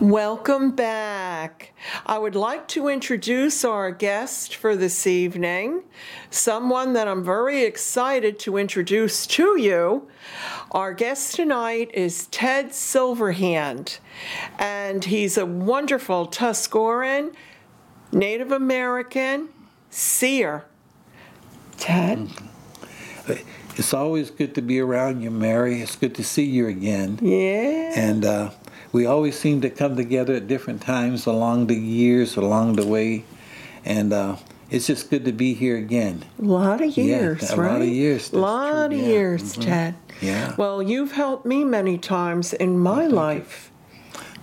Welcome back. I would like to introduce our guest for this evening, someone that I'm very excited to introduce to you. Our guest tonight is Ted Silverhand, and he's a wonderful Tuscaroran, Native American seer. Ted? It's always good to be around you, Mary. It's good to see you again. Yeah. And we always seem to come together at different times along the years, along the way. And it's just good to be here again. A lot of years, yeah, right? A lot of years. A lot of years, mm-hmm. Ted. Yeah. Well, you've helped me many times in my life.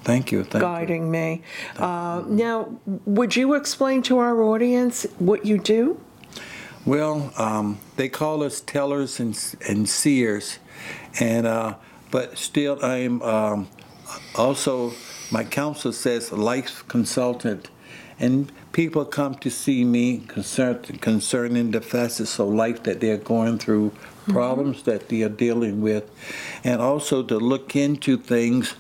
Thank you. Guiding me. Now, would you explain to our audience what you do? Well, they call us tellers and seers, and but still, I'm also, my counsel says life consultant, and people come to see me concerning the facets of life that they're going through, problems that they are dealing with, and also to look into things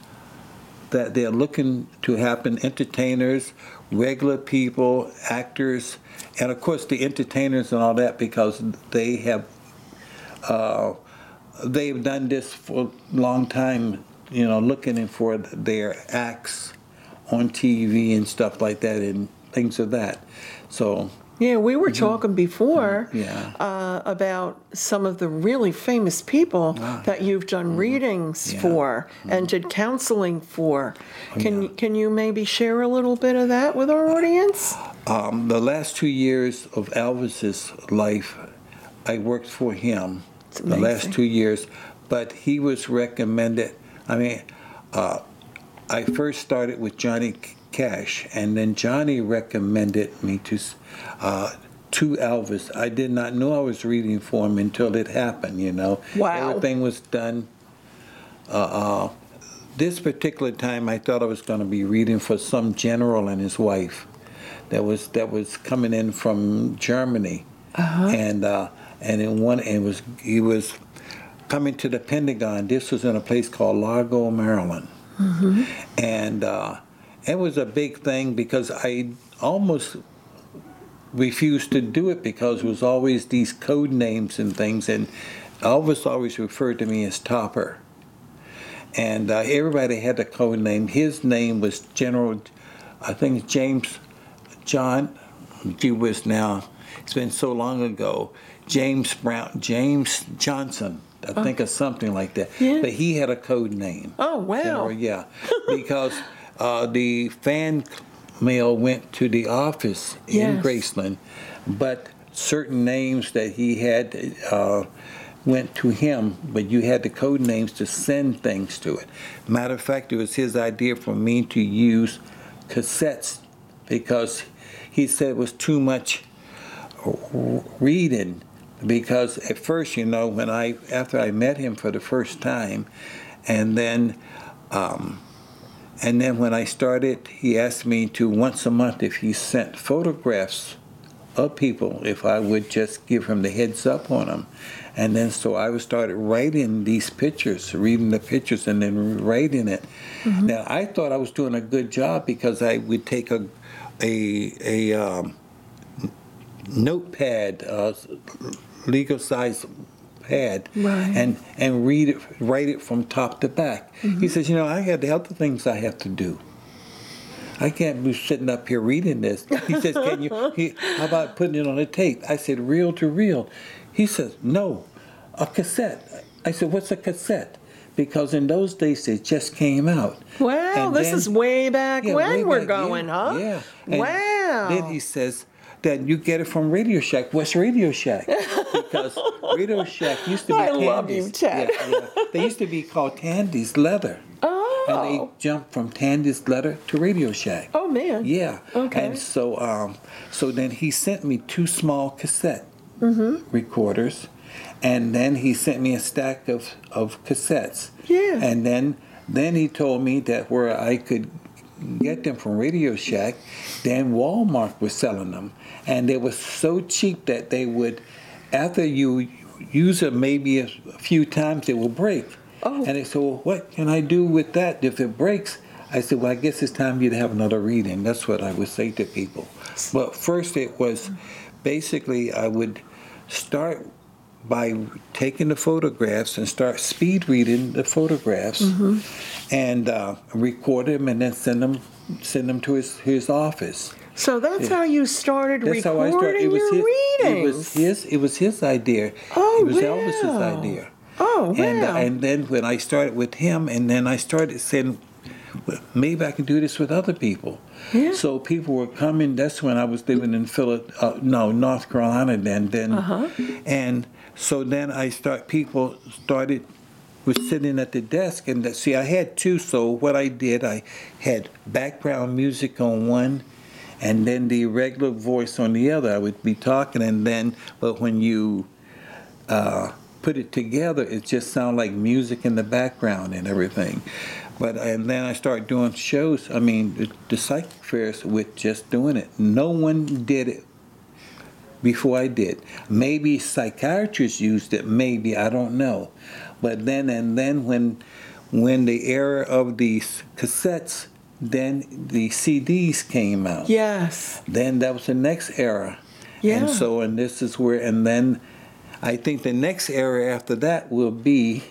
that they're looking to happen, entertainers, regular people, actors, and of course the entertainers and all that, because they have they've done this for a long time, you know, looking for their acts on TV and stuff like that and things of that. So yeah, we were talking before yeah. About some of the really famous people that you've done readings for and did counseling for. Can you maybe share a little bit of that with our audience? The last 2 years of Elvis's life, I worked for him. The last 2 years, but he was recommended. I mean, I first started with Johnny Cash, and then Johnny recommended me to Elvis. I did not know I was reading for him until it happened, you know. Wow. Everything was done. This particular time, I thought I was going to be reading for some general and his wife that was coming in from Germany. And he was coming to the Pentagon. This was in a place called Largo, Maryland. And it was a big thing because I almost refused to do it because there was always these code names and things, and Elvis always referred to me as Topper. And everybody had a code name. His name was General, I think James John, gee whiz now, it's been so long ago, James Johnson, I think, or something like that. Yeah. But he had a code name. Oh, wow. General, yeah, because the fan mail went to the office in Graceland, but certain names that he had went to him, but you had the code names to send things to it. Matter of fact, it was his idea for me to use cassettes because he said it was too much reading. Because at first, you know, after I met him for the first time, and then when I started, he asked me to once a month if he sent photographs of people, if I would just give him the heads up on them. And then so I started writing these pictures, reading the pictures, and then writing it. Now I thought I was doing a good job because I would take a notepad, legal size pad, and write it from top to back. He says, you know, I have the other things I have to do. I can't be sitting up here reading this. He says, how about putting it on a tape? I said, reel to reel. He says, no, a cassette. I said, what's a cassette? Because in those days it just came out. Wow, this is way back when we're going, huh? Yeah. Wow. Then he says that you get it from Radio Shack. What's Radio Shack? Because Radio Shack used to be I Tandy's. love you, Ted. Yeah. They used to be called Tandy's Leather. Oh. And they jumped from Tandy's Leather to Radio Shack. Oh, man. Yeah. Okay. And so then he sent me 2 small cassette recorders, and then he sent me a stack of cassettes. Yeah. And then he told me that where I could get them from Radio Shack, then Walmart was selling them. And they were so cheap that they would, after you use it maybe a few times, it will break. Oh. And they said, well, what can I do with that? If it breaks, I said, well, I guess it's time for you to have another reading. That's what I would say to people. But first it was basically I would start by taking the photographs and start speed reading the photographs and record them and then send them to his office. So that's how you started That's how recording I started. your readings. It was his idea. Oh, it was wow. Elvis's idea. Oh, wow. And then when I started with him, and then I started saying, well, maybe I can do this with other people. Yeah. So people were coming. That's when I was living in North Carolina then. And so then people was sitting at the desk, and see, I had two. So what I did, I had background music on one, and then the regular voice on the other. I would be talking, but when you put it together, it just sounded like music in the background and everything. And then I started doing shows. I mean, the psychic fairs with just doing it. No one did it before I did. Maybe psychiatrists used it. Maybe, I don't know. But then when the era of these cassettes, then the CDs came out. Yes. Then that was the next era. Yeah. And this is where, and then I think the next era after that will be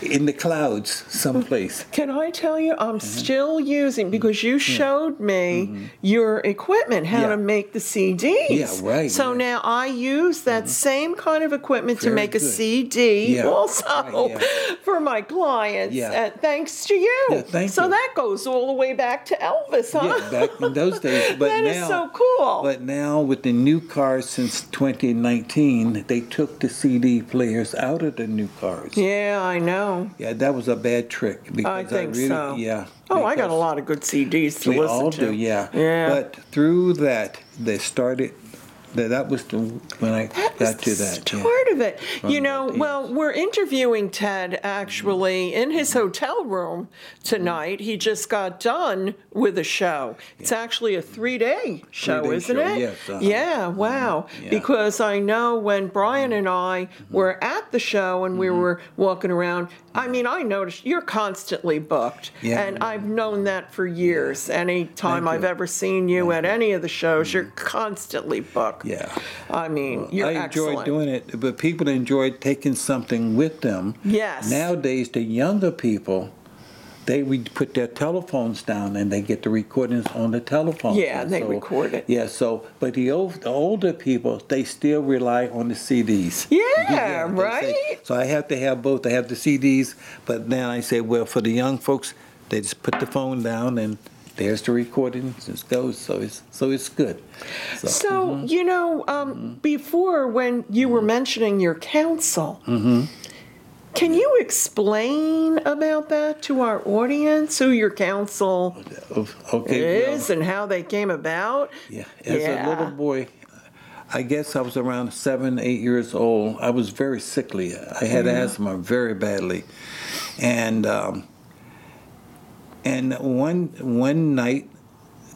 in the clouds someplace. Can I tell you, I'm still using, because you showed me your equipment, how to make the CDs. Yeah, right. So now I use that same kind of equipment to Very make a good. CD also for my clients. Yeah. Thanks to you. Yeah, thank so you. that goes all the way back to Elvis, huh? Yeah, back in those days. But That is so cool. But now with the new cars since 2019, they took the CD players out of the new cars. Yeah, I know. Yeah, that was a bad trick. Because I think really, so. Yeah. Oh, I got a lot of good CDs to We listen all to. do, yeah. Yeah. But through that, they started. That was when I got to that. Start of it. That, well, we're interviewing Ted actually in his hotel room tonight. He just got done with a show. It's actually a 3-day show, 3-day isn't show, it? yes, Yeah, wow. Yeah. Because I know when Brian and I were at the show and we were walking around, I mean, I noticed you're constantly booked. Yeah. And I've known that for years. Any time Thank I've you. ever seen you at any of the shows, you're constantly booked. Yeah. I mean, you're I excellent. enjoyed doing it, but people enjoyed taking something with them. Yes. Nowadays, the younger people, they would put their telephones down and they get the recordings on the telephone. Yeah, they record it. Yeah, but the older people, they still rely on the CDs. Yeah, they right? say- so I have to have both. I have the CDs, but then I say, well, for the young folks, they just put the phone down and there's the recording. It goes. So it's good. So, before when you were mentioning your council, can you explain about that to our audience, who your council is and how they came about? Yeah, as a little boy, I guess I was around 7, 8 years old. I was very sickly. I had asthma very badly, and one night,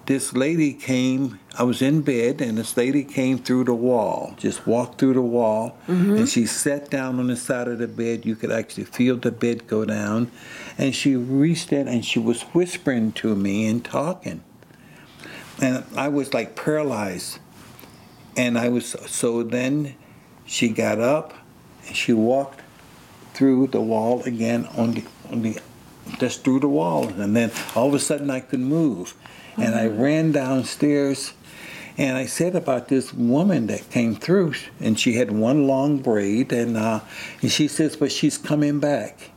this lady came. I was in bed, and this lady came through the wall, just walked through the wall, and she sat down on the side of the bed. You could actually feel the bed go down, and she reached in and she was whispering to me and talking, and I was like paralyzed, and so then she got up and she walked through the wall again on the just through the wall, and then all of a sudden I could move, and I ran downstairs, and I said about this woman that came through, and she had one long braid, and she says, but she's coming back,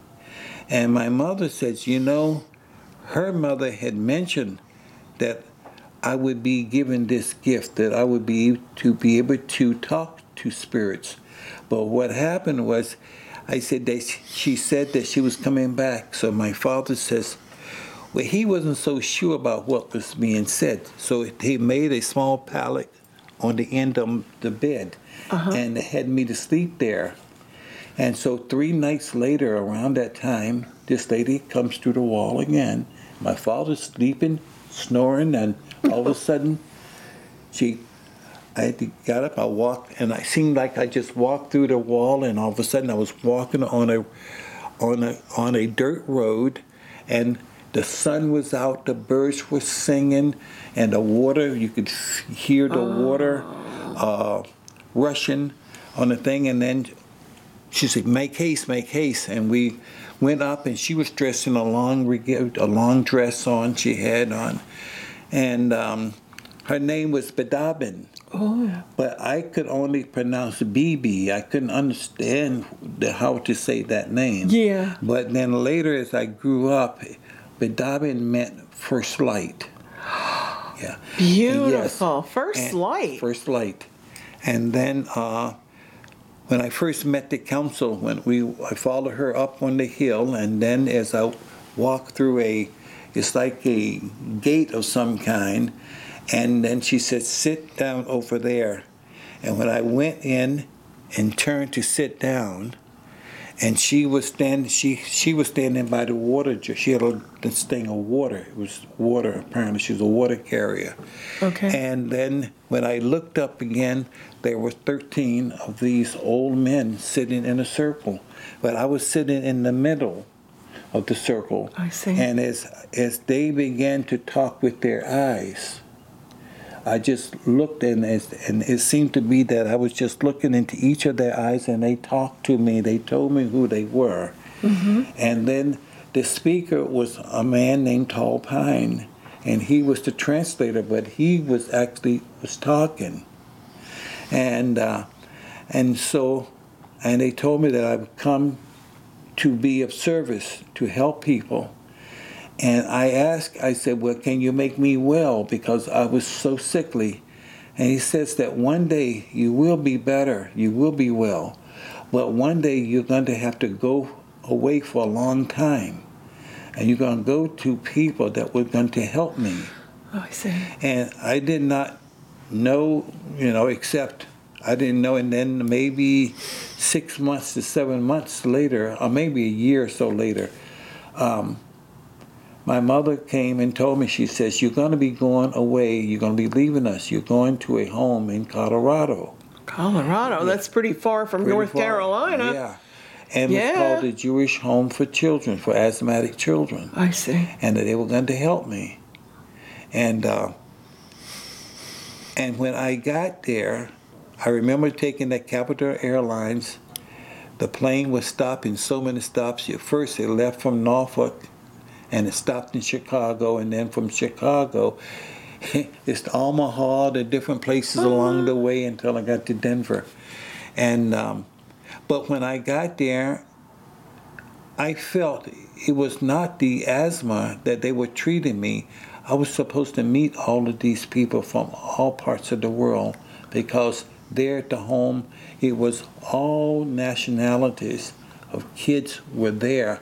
and my mother says, her mother had mentioned that I would be given this gift, that I would be able to talk to spirits, but what happened was, I said that she said that she was coming back. So my father says, well, he wasn't so sure about what was being said. So he made a small pallet on the end of the bed and had me to sleep there. And so 3 nights later, around that time, this lady comes through the wall again. My father's sleeping, snoring, and all of a sudden, I got up, I walked, and I seemed like I just walked through the wall, and all of a sudden I was walking on a dirt road, and The sun was out, the birds were singing, and the water, you could hear the water rushing on the thing. And then she said, make haste, make haste. And we went up, and she was dressed in a long dress on, she had on. And her name was Bedabin. Oh. But I could only pronounce BB. I couldn't understand how to say that name. Yeah. But then later, as I grew up, Bedabin meant first light. Yeah. Beautiful. Yes. First light. First light. And then when I first met the council, I followed her up on the hill, and then as I walked through it's like a gate of some kind, and then she said, sit down over there. And when I went in and turned to sit down, and she was standing by the water. She had this thing of water. It was water, apparently. She was a water carrier. Okay. And then when I looked up again, there were 13 of these old men sitting in a circle. But I was sitting in the middle of the circle. I see. And as they began to talk with their eyes, I just looked, and it seemed to be that I was just looking into each of their eyes, and they talked to me. They told me who they were. Mm-hmm. And then the speaker was a man named Tall Pine, and he was the translator, but he was talking. And they told me that I would come to be of service, to help people. And I said, well, can you make me well? Because I was so sickly. And he says that one day you will be better, you will be well. But one day you're going to have to go away for a long time. And you're going to go to people that were going to help me. Oh, I see. And I did not know, except I didn't know. And then maybe 6 months to 7 months later, or maybe a year or so later, my mother came and told me, she says, you're going to be going away, you're going to be leaving us, you're going to a home in Colorado. Colorado, yeah. That's pretty far from North Carolina. Yeah. And it's called the Jewish Home for Children, for asthmatic children. I see. And that they were going to help me. And when I got there, I remember taking that Capital Airlines. The plane was stopping so many stops. First, it left from Norfolk, and it stopped in Chicago, and then from Chicago, it's to Omaha, the different places along the way until I got to Denver. And but when I got there, I felt it was not the asthma that they were treating me. I was supposed to meet all of these people from all parts of the world, because there at the home, it was all nationalities of kids were there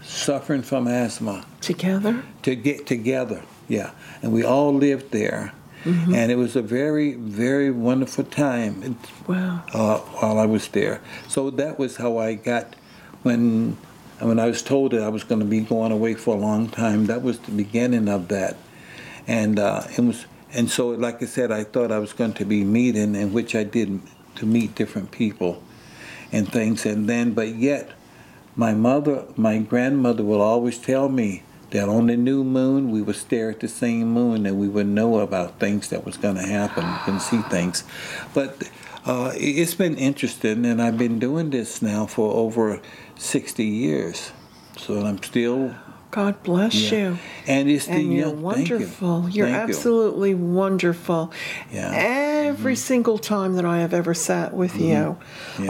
suffering from asthma. Together? To get together, yeah. And we all lived there. Mm-hmm. And it was a very, very wonderful time. Wow. While I was there. So that was how I got, when I was told that I was going to be going away for a long time, that was the beginning of that. And so, like I said, I thought I was going to be meeting, in which I did, to meet different people and things. And then, but yet, my grandmother will always tell me that on the new moon, we would stare at the same moon and we would know about things that was going to happen and see things. But it's been interesting, and I've been doing this now for over 60 years. So I'm still... God bless you. And you're wonderful. Thank you. You're absolutely wonderful. Yeah. Every single time that I have ever sat with you,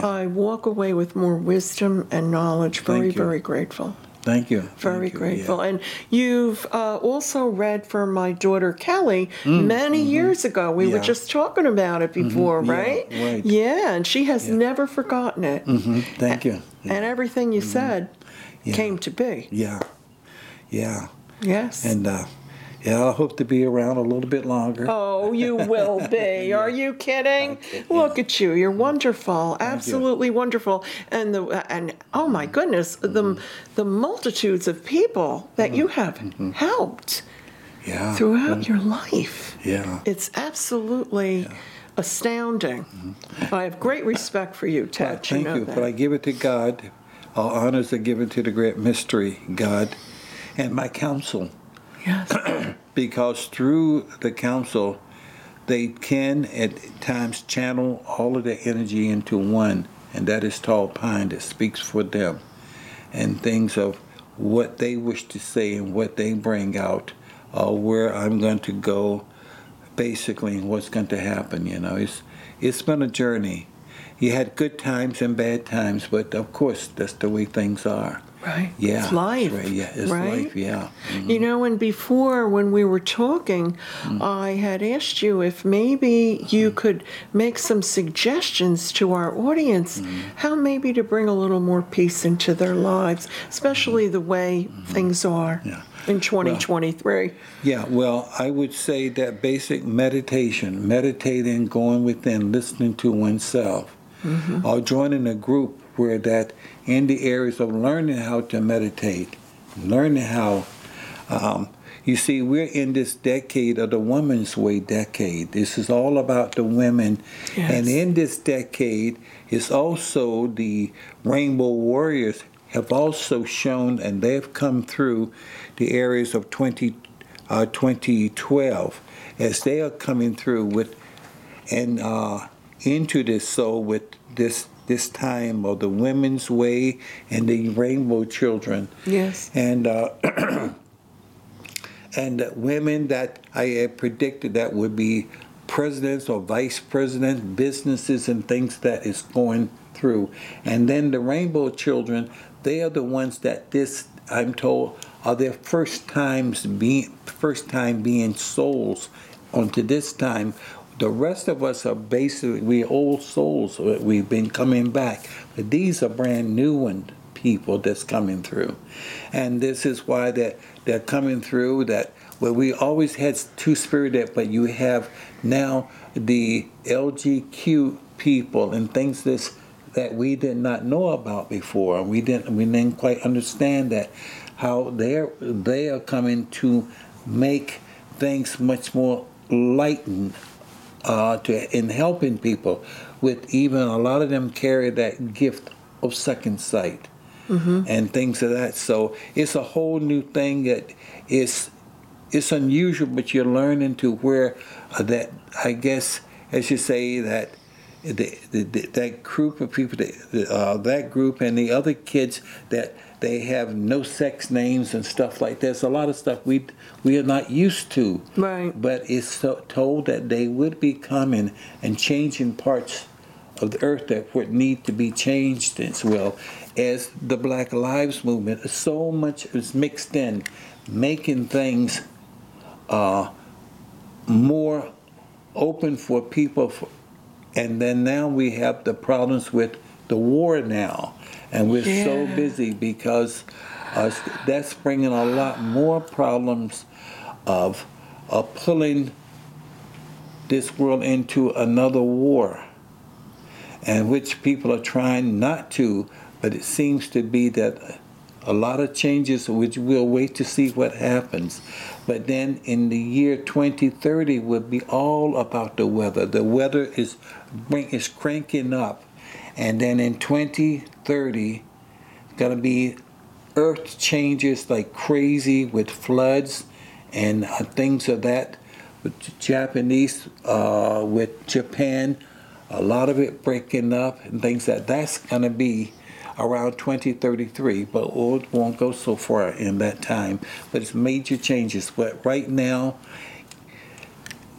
I walk away with more wisdom and knowledge. Very, very grateful. Thank you. Very grateful. Yeah. And you've also read for my daughter Kelly many years ago. We were just talking about it before, right? Yeah, right. Yeah, and she has never forgotten it. Thank you. Yeah. And everything you said came to be. Yeah. Yeah. Yes. And I hope to be around a little bit longer. Oh, you will be. Are you kidding? Look at you. You're wonderful. Absolutely wonderful. And oh my goodness, the multitudes of people that you have helped throughout your life. Yeah. It's absolutely astounding. I have great respect for you, Ted. Thank you. But I give it to God. All honors are given to the great mystery, God. and my counsel. Yes. Because through the counsel, they can at times channel all of their energy into one, and that is tall pine that speaks for them, and things of what they wish to say and what they bring out, where I'm going to go, basically, and what's going to happen. It's been a journey. You had good times and bad times, but of course that's the way things are. Right. Yeah. It's life. Right. Yeah. It's right? life. Yeah. Mm-hmm. And before when we were talking, I had asked you if maybe you could make some suggestions to our audience, how maybe to bring a little more peace into their lives, especially the way things are in 2023. Well, I would say that basic meditation, meditating, going within, listening to oneself, or joining a group where that in the areas of learning how to meditate, learning how, you see, we're in this decade of the woman's way decade. This is all about the women. Yes. And in this decade is also the Rainbow Warriors have also shown, and they've come through the areas of 2012 as they are coming through with and into this soul with this time of the women's way and the rainbow children. Yes. And and women that I had predicted that would be presidents or vice presidents, businesses and things that is going through. And then the rainbow children, they are the ones that this, I'm told, are their first time being souls onto this time. The rest of us are basically, we're old souls. We've been coming back. But these are brand new people that's coming through. And this is why they're coming through, that where we always had two-spirited, but you have now the LGQ people and things that we did not know about before. We didn't quite understand that, how they are coming to make things much more lightened in helping people, with even a lot of them carry that gift of second sight and things of that. So it's a whole new thing that it's unusual, but you're learning to where that, I guess, as you say, that that group of people, that group and the other kids that they have no sex names and stuff like that. There's a lot of stuff we are not used to. Right. But it's told that they would be coming and changing parts of the earth that would need to be changed as well as the Black Lives Movement. So much is mixed in, making things more open for people. And then now we have the problems with the war now. And we're so busy because that's bringing a lot more problems of pulling this world into another war, and which people are trying not to, but it seems to be that a lot of changes, which we'll wait to see what happens. But then in the year 2030 will be all about the weather. The weather is cranking up. And then in 2030, it's going to be earth changes like crazy with floods and things of that. With Japanese, with Japan, a lot of it breaking up and things that's going to be around 2033, but it won't go so far in that time. But it's major changes. But right now,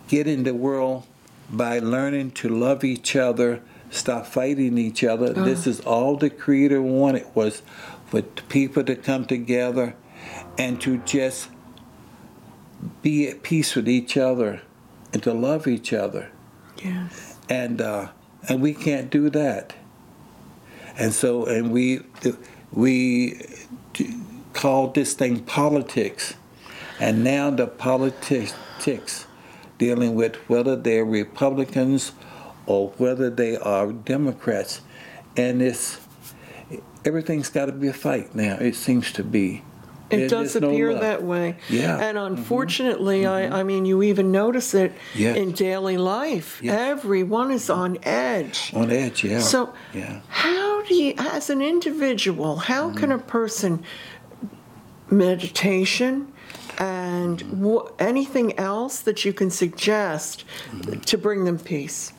get in the world by learning to love each other, stop fighting each other. This is all the Creator wanted, was for people to come together and to just be at peace with each other and to love each other. Yes. And we can't do that. And so, and we call this thing politics. And now the politics dealing with whether they're Republicans or whether they are Democrats. And everything's got to be a fight now, it seems to be. It does appear that way. Yeah. And unfortunately, I mean, you even notice it in daily life. Yes. Everyone is on edge. On edge, yeah. So how do you, as an individual, how can a person meditation, and anything else that you can suggest to bring them peace.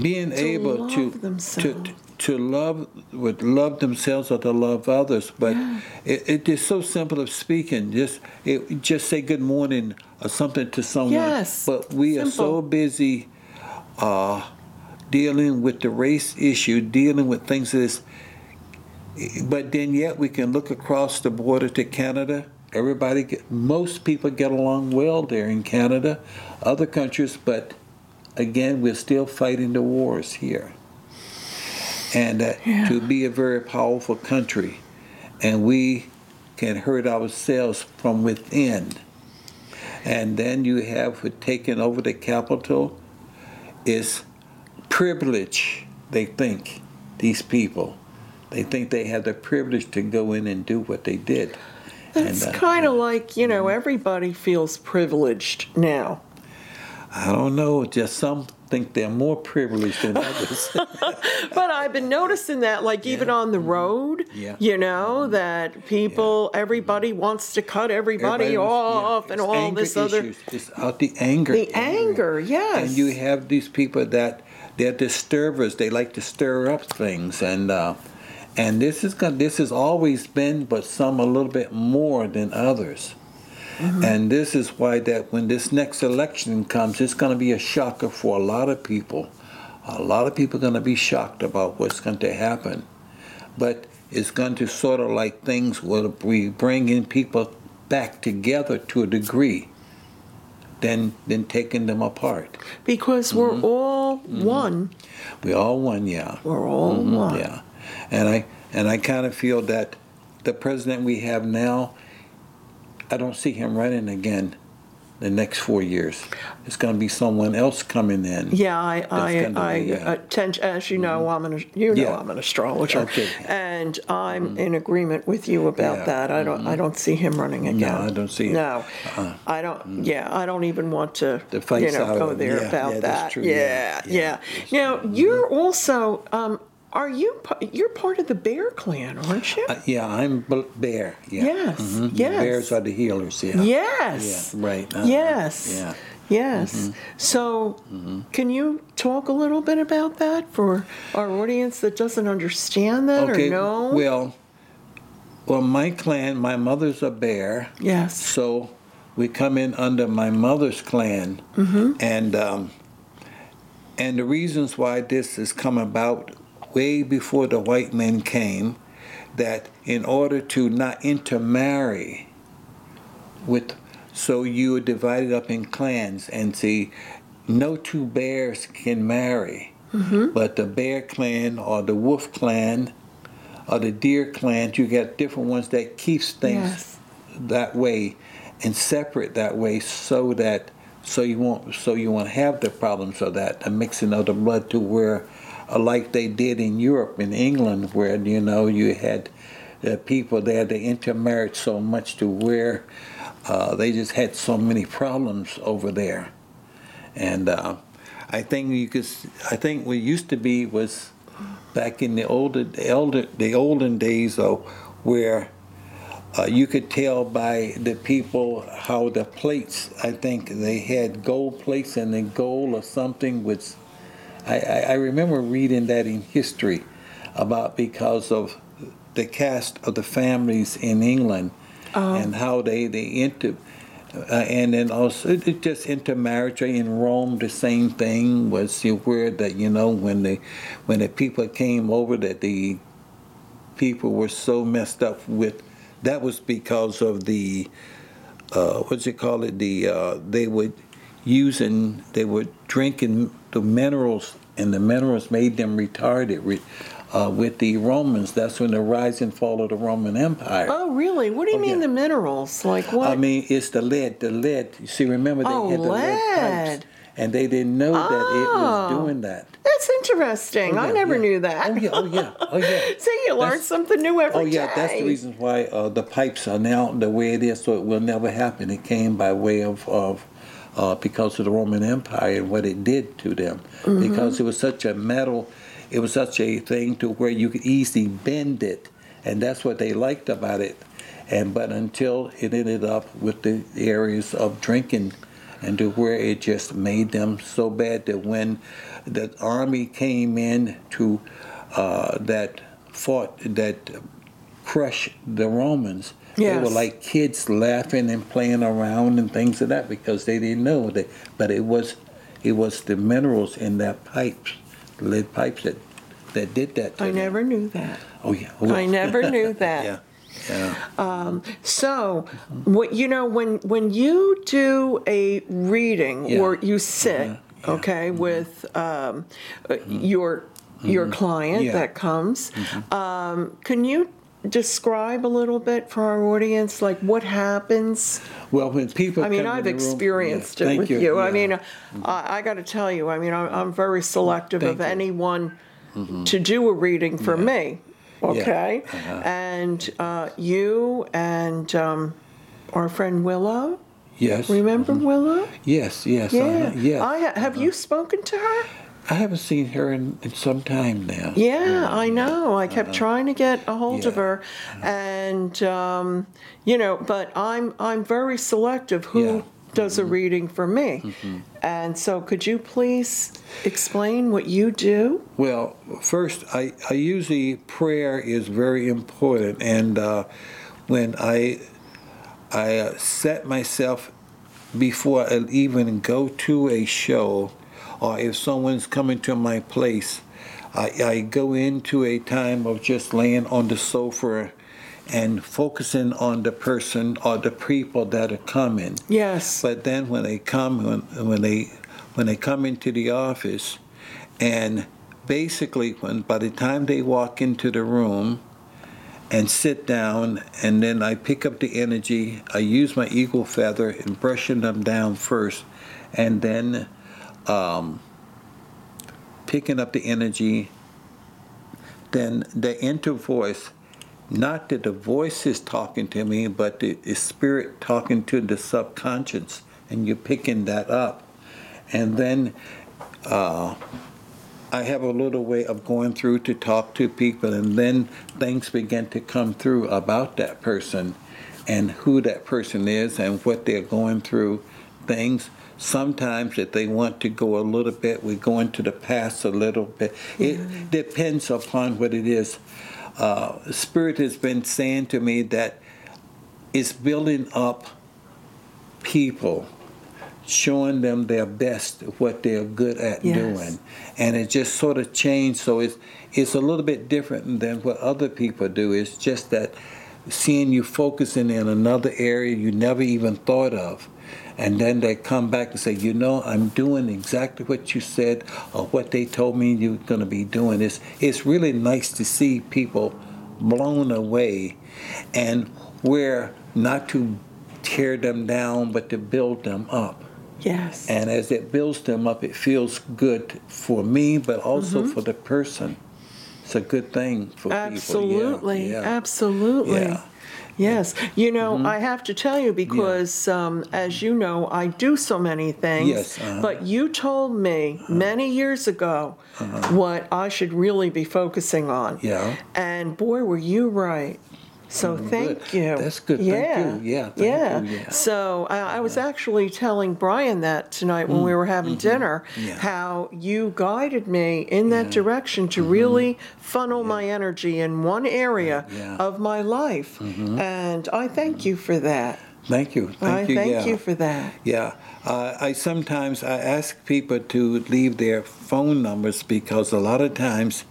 Being able love themselves. to love themselves or to love others, but it is so simple of speaking. Just say good morning or something to someone. Yes, but we simple. are so busy dealing with the race issue, dealing with things that is. But then yet we can look across the border to Canada. Most people get along well there in Canada, other countries, but again, we're still fighting the wars here. And to be a very powerful country, and we can hurt ourselves from within. And then you have for taking over the capital is privilege, they think, these people. They think they have the privilege to go in and do what they did. It's kind of like, everybody feels privileged now. I don't know, just some think they're more privileged than others. But I've been noticing that, like even on the road, that people, everybody wants to cut everybody off and all this other. It's out the anger. The anger, yes. And you have these people that they're disturbers. They like to stir up things, and this has always been, but some a little bit more than others. Mm-hmm. And this is why that when this next election comes, it's going to be a shocker for a lot of people. A lot of people are going to be shocked about what's going to happen. But it's going to sort of like things will be bringing people back together to a degree than taking them apart. Because we're all one. We're all one, yeah. We're all one. Yeah. And I kind of feel that the president we have now, I don't see him running again the next 4 years. It's going to be someone else coming in. Yeah, I tend, as you know, I'm an astrologer, okay. And I'm in agreement with you about that. I don't see him running again. No, I don't see. No, I don't. Yeah, I don't even want to go there about that. That's true. Yeah. Now you're also. You're part of the Bear clan, aren't you? I'm Bear. Yeah. Yes. Mm-hmm. Yes. Bears are the healers. Yeah. Yes. Yeah. Right. Yes. Yeah. Yes. Mm-hmm. So, can you talk a little bit about that for our audience that doesn't understand that or know? Well, my clan, my mother's a Bear. Yes. So we come in under my mother's clan, and the reasons why this has come about way before the white men came, that in order to not intermarry so you are divided up in clans, and see, no two bears can marry, but the Bear clan or the Wolf clan or the Deer clan, you got different ones that keeps things that way and separate that way, so you won't have the problems of that, the mixing of the blood to where. Like they did in Europe, in England, where you had people there, they intermarried so much to where they just had so many problems over there. And I think what used to be was back in the olden days, where you could tell by the people how the plates. I think they had gold plates, and the gold or something was. I remember reading that in history about because of the caste of the families in England and how they and then also it just intermarriage in Rome. The same thing was where that when the people came over, that the people were so messed up with. That was because of the they were drinking the minerals, and the minerals made them retarded with the Romans. That's when the rise and fall of the Roman Empire. Oh, really? What do you mean the minerals? Like what? I mean, it's the lead. You see, remember they had the lead pipes, and they didn't know that it was doing that. That's interesting. I never knew that. Oh yeah. See, you learn something new every day. That's the reason why the pipes are now the way it is, so it will never happen. It came by way of because of the Roman Empire and what it did to them. Because it was such a metal, it was such a thing to where you could easily bend it and that's what they liked about it. But until it ended up with the areas of drinking, and to where it just made them so bad that when the army came in to that crushed the Romans, they were like kids laughing and playing around and things of that, because they didn't know that. But it was the minerals in that pipes, lead pipes, that did that to I them. never knew that. Oh yeah. I never knew that. Yeah. Yeah. So, when you do a reading or you sit, okay, with your client that comes, can you describe a little bit for our audience, like what happens? Well, when people I mean, come I've in the room, experienced it with you. Yeah. I mean, I got to tell you, I mean, I'm very selective of anyone to do a reading for me. Okay, and you and our friend Willow. Yes. Remember Willow? Yes. Yeah. Yes. Have you spoken to her? I haven't seen her in some time now. Yeah, I know. I kept trying to get a hold of her, and but I'm very selective who does a reading for me. And so, could you please explain what you do? Well, first, I usually prayer is very important, and when I set myself before I even go to a show, or if someone's coming to my place, I go into a time of just laying on the sofa and focusing on the person or the people that are coming. Yes. But then when they come, when they come into the office, and basically by the time they walk into the room and sit down, and then I pick up the energy, I use my eagle feather and brushing them down first, and then picking up the energy, then the inner voice, not that the voice is talking to me, but the spirit talking to the subconscious, and you're picking that up. And then I have a little way of going through to talk to people, and then things begin to come through about that person and who that person is and what they're going through, things. Sometimes if they want to go a little bit, we go into the past a little bit. It depends upon what it is. Spirit has been saying to me that it's building up people, showing them their best, what they're good at doing. And it just sort of changed, so it's a little bit different than what other people do. It's just that seeing you focusing in another area you never even thought of. And then they come back and say, I'm doing exactly what you said or what they told me you were going to be doing. It's really nice to see people blown away, and where not to tear them down, but to build them up. Yes. And as it builds them up, it feels good for me, but also for the person. It's a good thing for Absolutely. people. Absolutely. Yeah. Yes. I have to tell you, because as you know, I do so many things, but you told me many years ago what I should really be focusing on. Yeah. And boy, were you right. So thank you. That's good. Thank you. Yeah. Thank you. Yeah. So I was actually telling Brian that tonight when we were having dinner, how you guided me in that direction to really funnel my energy in one area of my life. And I thank you for that. Thank you. Thank you for that. Yeah. I sometimes ask people to leave their phone numbers, because a lot of times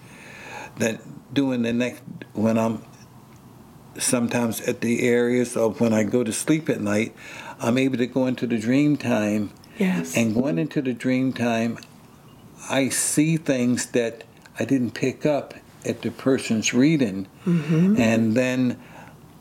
that when I'm sometimes at the areas of when I go to sleep at night, I'm able to go into the dream time. Yes. And going into the dream time, I see things that I didn't pick up at the person's reading. And then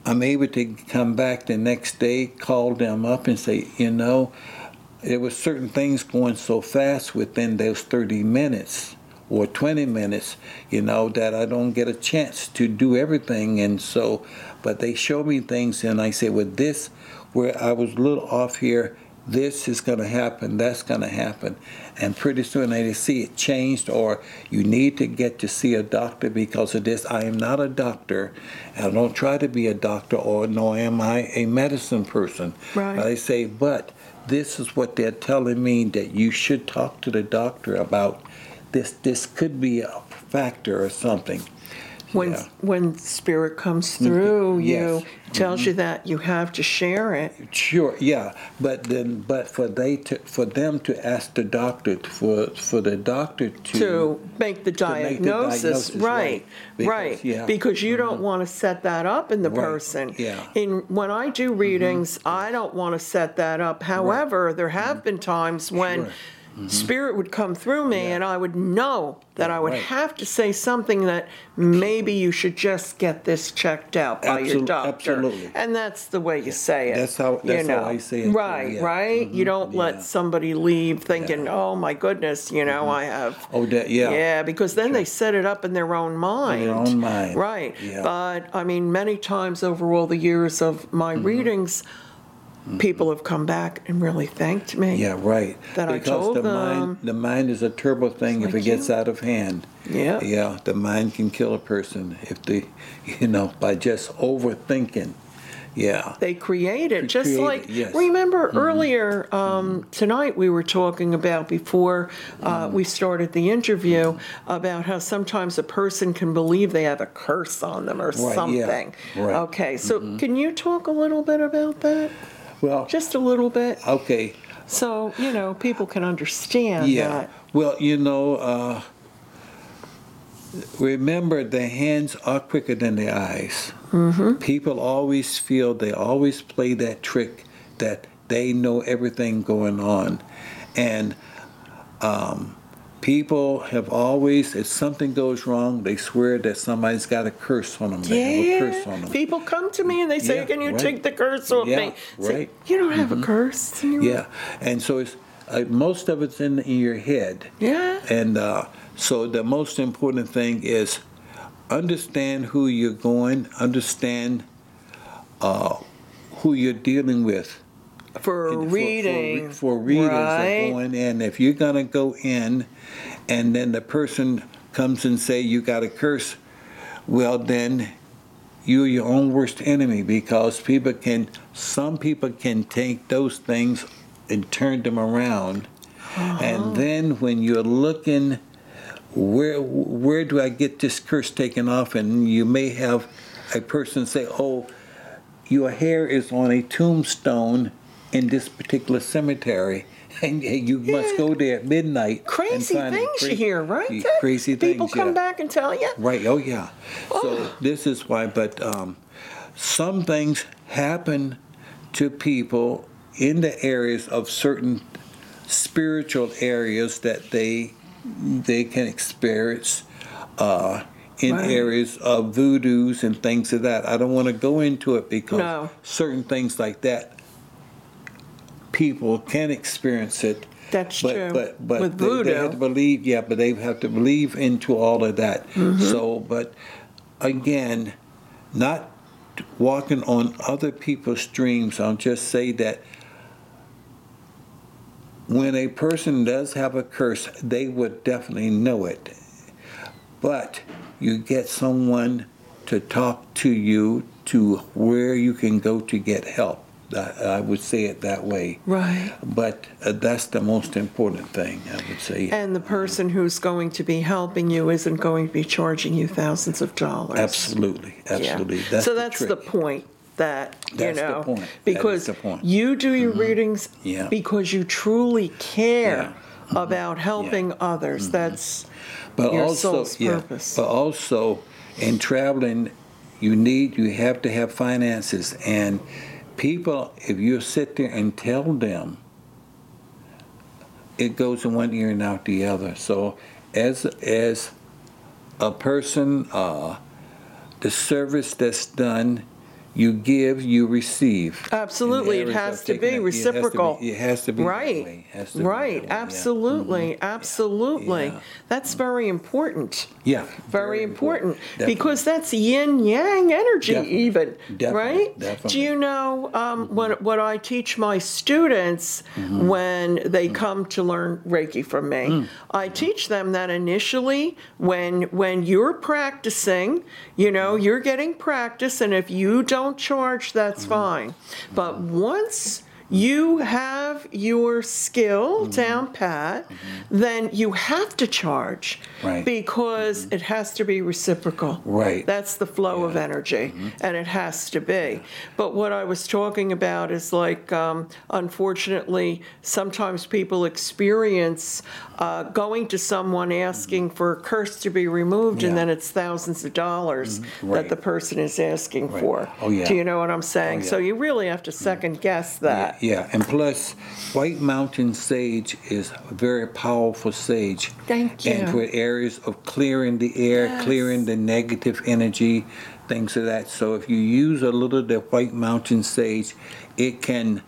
I'm able to come back the next day, call them up and say, there were certain things going so fast within those 30 minutes or 20 minutes, that I don't get a chance to do everything. And so, but they show me things, and I say, this, where I was a little off here, this is going to happen, that's going to happen. And pretty soon they see it changed, or you need to get to see a doctor because of this. I am not a doctor. I don't try to be a doctor, or nor am I a medicine person. Right. They say, but this is what they're telling me, that you should talk to the doctor about this. This could be a factor or something. When spirit comes through Yes. you, tells you that you have to share it. Sure, yeah, but for them to ask the doctor, for the doctor to make the diagnosis, right, because you don't want to set that up in the person. Yeah. When I do readings, I don't want to set that up. However, there have been times when spirit would come through me, and I would know that I would have to say something that maybe you should just get this checked out by your doctor. Absolutely. And that's the way you say it. That's how I say it. Right, right? You don't let somebody leave thinking, oh my goodness, I have. Oh, Yeah, because then they set it up in their own mind. In their own mind. Right. Yeah. But, I mean, many times over all the years of my readings, people have come back and really thanked me. Yeah, right. That because I told them. The mind is a terrible thing if it gets out of hand. Yeah. Yeah, the mind can kill a person if by just overthinking. Yeah. They create it. Yes. Remember earlier tonight we were talking about, before we started the interview, about how sometimes a person can believe they have a curse on them or something. Yeah. Right. Okay, so can you talk a little bit about that? Well, just a little bit. Okay. So, people can understand that. Well, remember, the hands are quicker than the eyes. People always feel, they always play that trick that they know everything going on. And people have always, if something goes wrong, they swear that somebody's got a curse on them. They have a curse on them. People come to me and they say, can you take the curse off me? Right. You don't have a curse. And so it's most of it's in your head. Yeah. And so the most important thing is understand who you're going, understand who you're dealing with. For reading. For readers right. are going in. If you're going to go in and then the person comes and say you got a curse, well then you're your own worst enemy, because some people can take those things and turn them around. And then when you're looking, where do I get this curse taken off? And you may have a person say, oh, your hair is on a tombstone in this particular cemetery, and you must go there at midnight. Crazy things you hear, right? Crazy things. People come back and tell you. Right. Oh yeah. So this is why. But some things happen to people in the areas of certain spiritual areas that they can experience. In areas of voodoos and things of that. I don't want to go into it because certain things like that, people can experience it. That's true. But with voodoo, they have to believe. Yeah, but they have to believe into all of that. So, but again, not walking on other people's dreams. I'll just say that when a person does have a curse, they would definitely know it. But you get someone to talk to you to where you can go to get help. I would say it that way. Right. But that's the most important thing, I would say. And the person who's going to be helping you isn't going to be charging you thousands of dollars. Absolutely. Absolutely. Yeah. That's the point. That's the point. Because you do your readings because you truly care about helping others. That's your soul's purpose. But also, in traveling, you have to have finances. And people, if you sit there and tell them, it goes in one ear and out the other. So as a person, the service that's done, you give, you receive. Absolutely, it has to be reciprocal. It has to be right. that way. It has to be Right, that way. absolutely, Yeah. absolutely. Yeah. That's very important. Yeah, Very important. Definitely. Because that's yin-yang energy, Definitely. even, Definitely. right? Definitely. Do you know what I teach my students when they come to learn Reiki from me? I teach them that initially, when you're practicing, you're getting practice, and if you don't charge, that's fine. But once you have your skill down pat, then you have to charge, Right. because it has to be reciprocal. Right. That's the flow of energy, and it has to be. But what I was talking about is like, unfortunately, sometimes people experience going to someone asking for a curse to be removed, and Yeah. then it's thousands of dollars that Right. the person is asking Right. for. Oh, yeah. Do you know what I'm saying? Oh, yeah. So you really have to second guess that. Yeah, and plus, White Mountain sage is a very powerful sage. Thank you. And for areas of clearing the air, Yes. clearing the negative energy, things of that. So if you use a little of the White Mountain sage, it can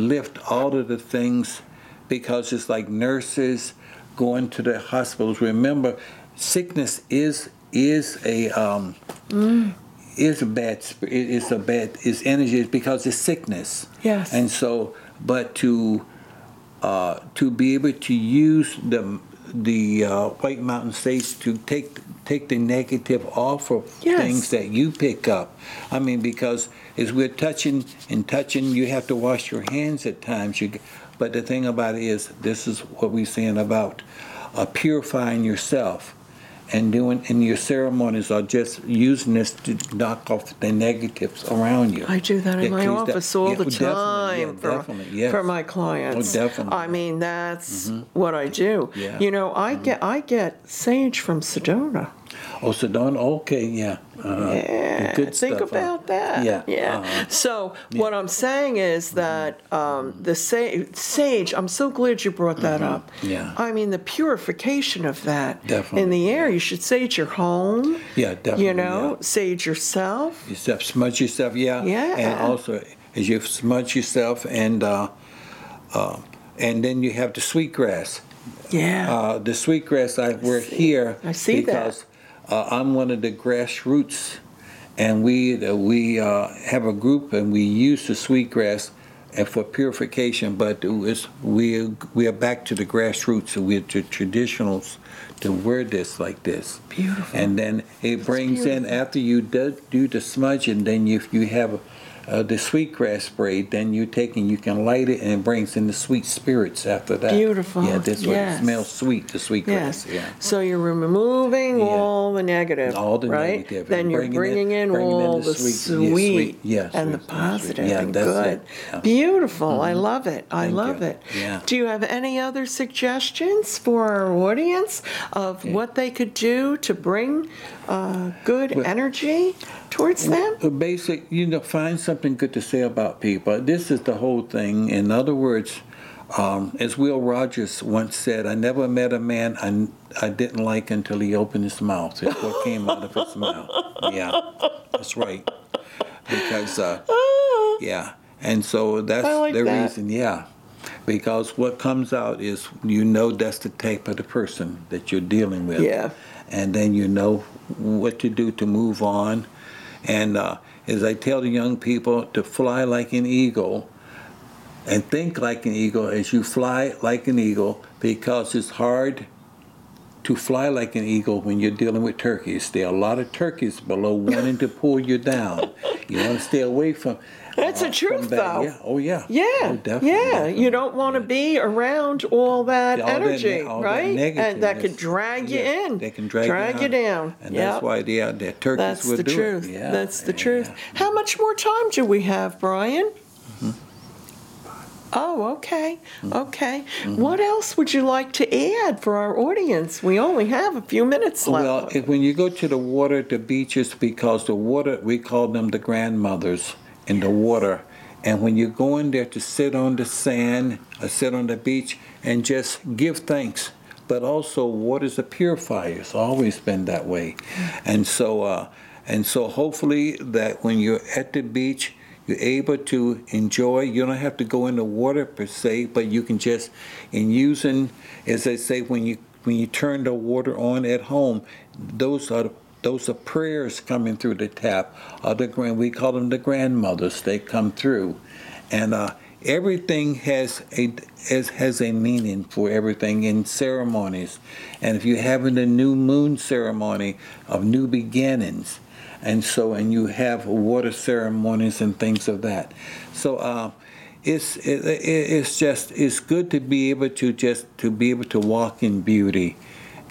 lift all of the things, because it's like nurses going to the hospitals. Remember, sickness is a bad spirit. It's energy. It's because it's sickness. Yes. And so, but to be able to use the White Mountain sage to take the negative off of Yes. things that you pick up. I mean, because as we're touching, you have to wash your hands at times. But the thing about it is, this is what we're saying about purifying yourself. And your ceremonies are just using this to knock off the negatives around you. I do that in my office all the time definitely, yes. for my clients. Oh, definitely. I mean, that's what I do. Yeah. I get sage from Sedona. Oh, Sedona, okay, yeah. Yeah, Good think stuff, about that. Yeah. So what I'm saying is that the sage, I'm so glad you brought that up. Yeah. I mean, the purification of that Definitely, in the air. You should sage your home. Yeah, definitely. Sage yourself. Smudge yourself, yeah. Yeah. And also, as you smudge yourself, and then you have the sweetgrass. Yeah. The sweetgrass I work here. I see that. Because I'm one of the grassroots, and we have a group, and we use the sweetgrass for purification. But we are back to the grassroots. We're the traditionals to wear this like this. Beautiful. And then it brings in, after you do the smudge, and then if you have the sweetgrass spray, then you can light it, and it brings in the sweet spirits after that. Beautiful. Yeah, that's what Yes. it smells sweet, the sweetgrass. Yes. Yeah. So you're removing Yeah. all the negative, All the right? negative, Then and you're bringing in all the sweet, yeah, and the sweet, positive yeah, and that's good. it. Yeah. Beautiful. I love it. I Thank love you. it. Yeah. Do you have any other suggestions for our audience of what they could do to bring good energy towards them? Basic, find something good to say about people. This is the whole thing. In other words, as Will Rogers once said, I never met a man I didn't like until he opened his mouth. It's what came out of his mouth. Yeah, that's right. Because, yeah. And so that's the reason, yeah. Because what comes out is, that's the type of the person that you're dealing with. Yeah. And then you know what to do to move on. And as I tell the young people, to fly like an eagle and think like an eagle as you fly like an eagle, because it's hard to fly like an eagle when you're dealing with turkeys. There are a lot of turkeys below wanting to pull you down. You want to stay away from. That's the truth, though. Yeah. Oh, yeah. Yeah, Oh, definitely. yeah. Definitely. You don't want to be around all that All that energy, all right? that And that could negativeness. drag you Yeah, in. they can drag you down. And Yep. that's why the turkeys That's will the do truth. it. Yeah. That's the Yeah, truth. yeah. How much more time do we have, Brian? Oh, okay. Okay. What else would you like to add for our audience? We only have a few minutes left. Well, when you go to the water, the beaches, because the water, we call them the grandmothers in the water. And when you go in there to sit on the sand or sit on the beach and just give thanks, but also water's a purifier. It's always been that way. And so And so hopefully that when you're at the beach, you're able to enjoy. You don't have to go in the water per se, but you can just, in using, as they say, when you turn the water on at home, those are prayers coming through the tap. We call them the grandmothers. They come through, and everything has a meaning for everything in ceremonies. And if you're having a new moon ceremony of new beginnings, and you have water ceremonies and things of that. So it's good to be able to walk in beauty,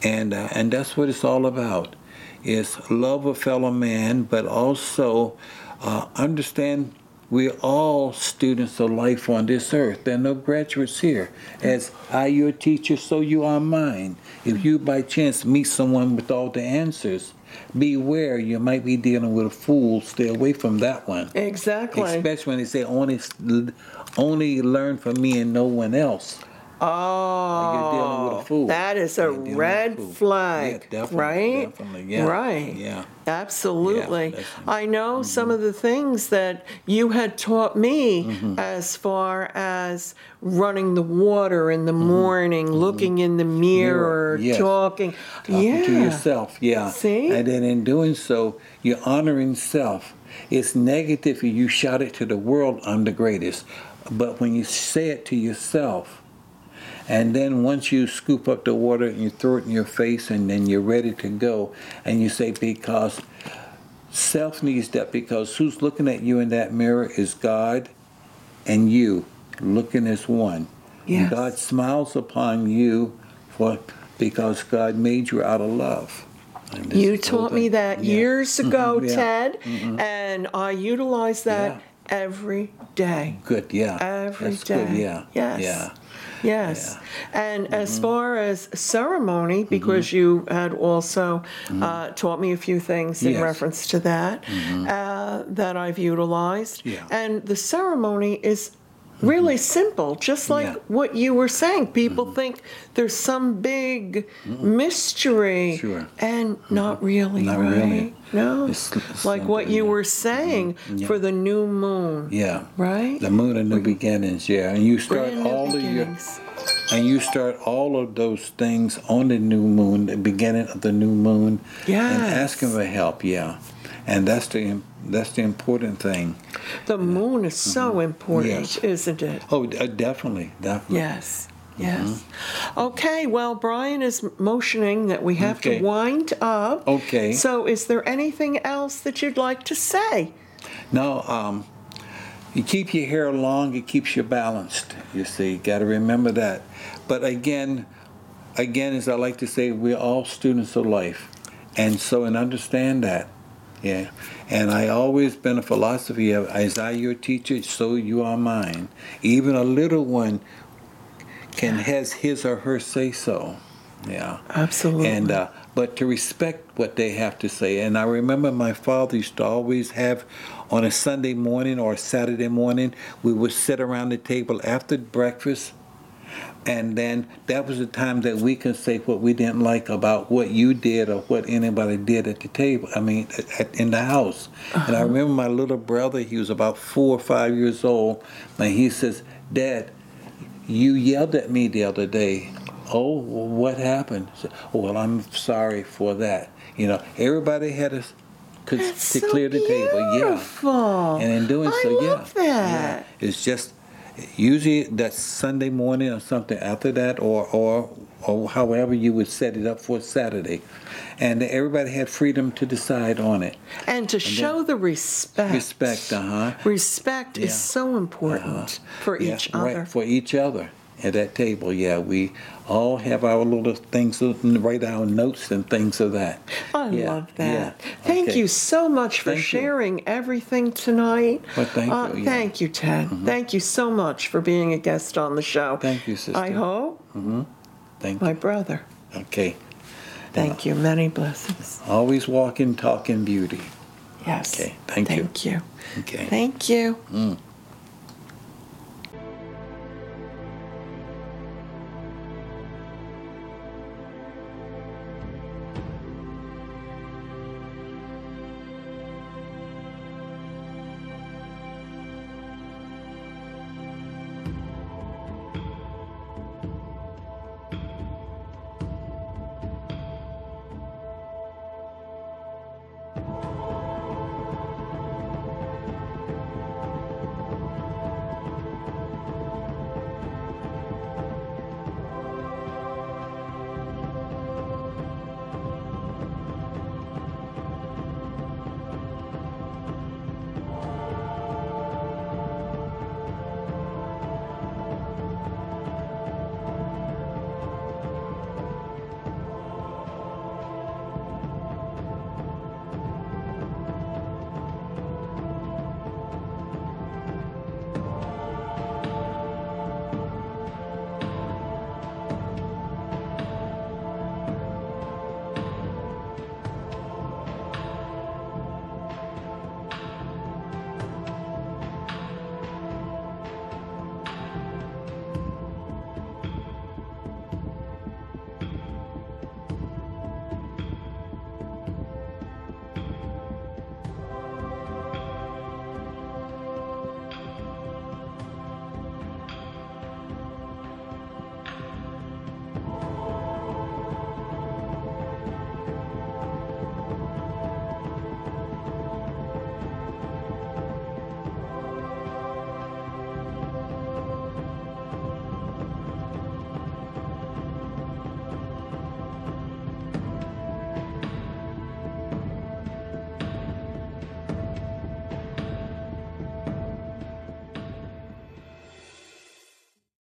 and that's what it's all about. Is love a fellow man, but also understand we're all students of life on this earth. There are no graduates here. As I your teacher, so you are mine. If you by chance meet someone with all the answers, beware, you might be dealing with a fool. Stay away from that one. Exactly. Especially when they say only learn from me and no one else. You're dealing with a fool. That is a red flag, yeah, definitely, right? Definitely, yeah. Right. Yeah. Absolutely. Yeah, I know some of the things that you had taught me as far as running the water in the morning, looking in the mirror, Yes. talking To yourself, yeah. See? And then in doing so, you're honoring self. It's negative if you shout it to the world, I'm the greatest. But when you say it to yourself, and then once you scoop up the water and you throw it in your face and then you're ready to go, and you say, because self needs that, because who's looking at you in that mirror is God and you looking as one. Yes. And God smiles upon you because God made you out of love. You taught me that years ago, Yeah. Ted, and I utilize that every day. Good, yeah. Every That's day. Good, yeah. Yes. Yeah. Yes. And as far as ceremony, because you had also taught me a few things in reference to that, that I've utilized. Yeah. And the ceremony is really simple, just like what you were saying. People think there's some big mystery, and not really. Not right? really. No, It's like what you were saying for the new moon. Yeah. Right. The moon of new beginnings. Yeah, and you start you start all of those things on the new moon, the beginning of the new moon, and asking for help. Yeah, and that's the important thing. The moon is so important, isn't it? Oh, definitely. Yes. Yes. Okay, well, Brian is motioning that we have to wind up. Okay. So is there anything else that you'd like to say? No, you keep your hair long, it keeps you balanced, you see. You got to remember that. But again, as I like to say, we're all students of life. And understand that. Yeah. And I always been a philosophy of, as I your teacher, so you are mine. Even a little one has his or her say so. Yeah. Absolutely. And but to respect what they have to say. And I remember my father used to always have, on a Sunday morning or a Saturday morning, we would sit around the table after breakfast, and then that was the time that we could say what we didn't like about what you did or what anybody did at the table. I mean, in the house. And I remember my little brother, he was about 4 or 5 years old, and he says, "Dad, you yelled at me the other day." "Oh, what happened?" I said, "Oh, well, I'm sorry for that." You know, everybody had to clear the table. Beautiful. And in doing so, I love that. It's just usually that Sunday morning or something after that, or however you would set it up for Saturday, and everybody had freedom to decide on it. And to show the respect. Respect is so important for each other. Right, for each other at that table. Yeah, we all have our little things to write our notes and things of that. I love that. Thank you so much for sharing everything tonight. Well, thank you. Thank you, Ted. Thank you so much for being a guest on the show. Thank you, sister. I hope. Thank My you. brother. Okay. Thank you. Many blessings. Always walking, talking beauty. Yes. Okay. Thank you. Thank you. Okay. Thank you.